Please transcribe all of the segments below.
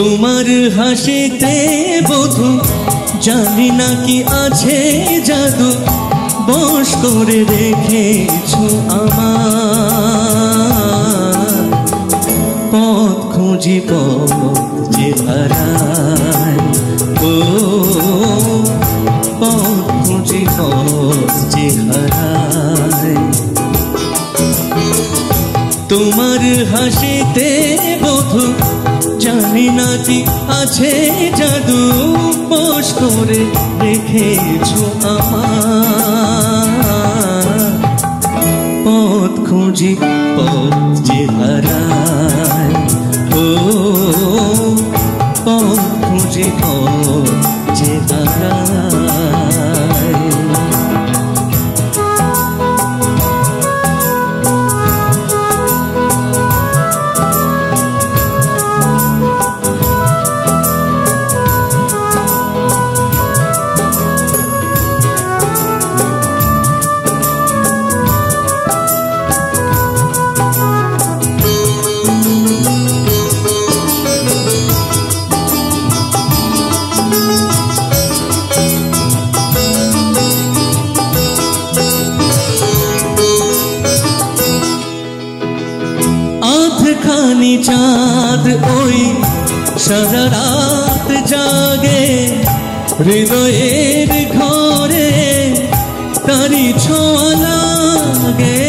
তোমার হাসিতে বধু জানি না কি আছে জাদু, বশ করে রেখেছো আমার। পথ খুঁজি পথ যে হারায়, ও পথ খুঁজি পথ যে হারায়। তোমার হাসিতে বধু জানি না কি আছে জাদু, বশ করে রেখেছো আমার। পথ খুঁজি পথ যে হারায়, ও পথ খুঁজি পথ যে হারায়। খানি চাঁদ ওই সারা রাত জাগে, হৃদয়ের ঘরে তারি ছোঁয়া লাগে।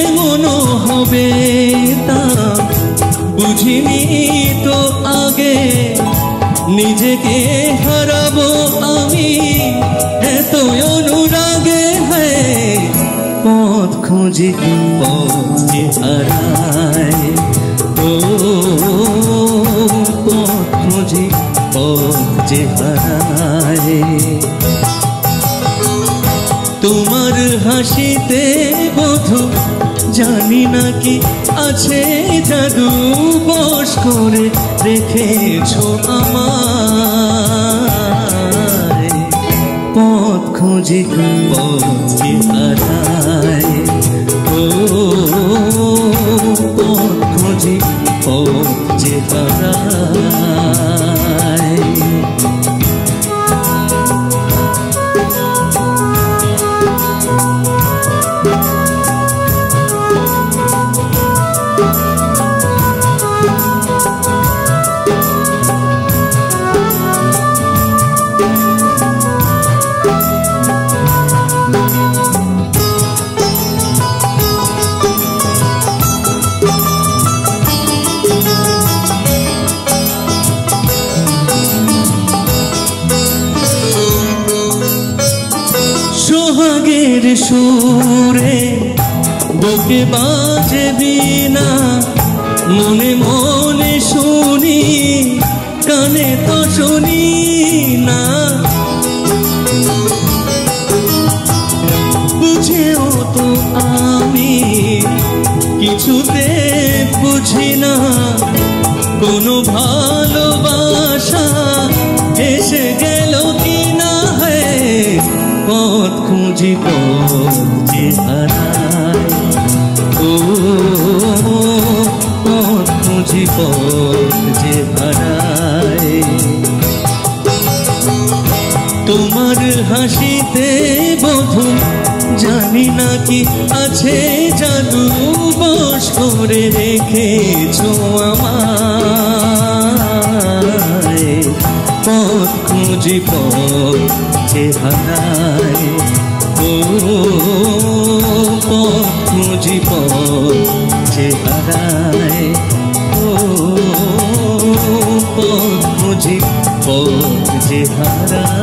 এমনও হবে তা বুঝিনি তো আগে, নিজেকে হারাবো আমি এত অনুরাগে। পথ খুঁজি পথ যে হারায়, ও পথ খুঁজি পথ যে হারায়। তোমার হাসিতে বধু জানি না কি আছে জাদু, বশ করে রেখেছো আমায়। পথ খুঁজি পথ যে হারায়, ও পথ খুঁজি পথ যে হারায়। সোহাগের সুরে বুকে বাজে বীণা, মনে মনে শুনি কানে তো শুনি না। বুঝেও তো আমি কিছুতে বুঝি না, কোনো ভালোবাসা এসে গেল কি না। পথ খুঁজি পথ যে হারায়, ও পথ খুঁজি পথ যে হারায়। তোমার হাসিতে বধু জানি না কি আছে জাদু, বশ করে রেখেছো আমায়। পথ খুঁজি পথ যে হারায়, ও পথ খুঁজি পথ যে হারায়, ও পথ খুঁজি পথ যে হারায়।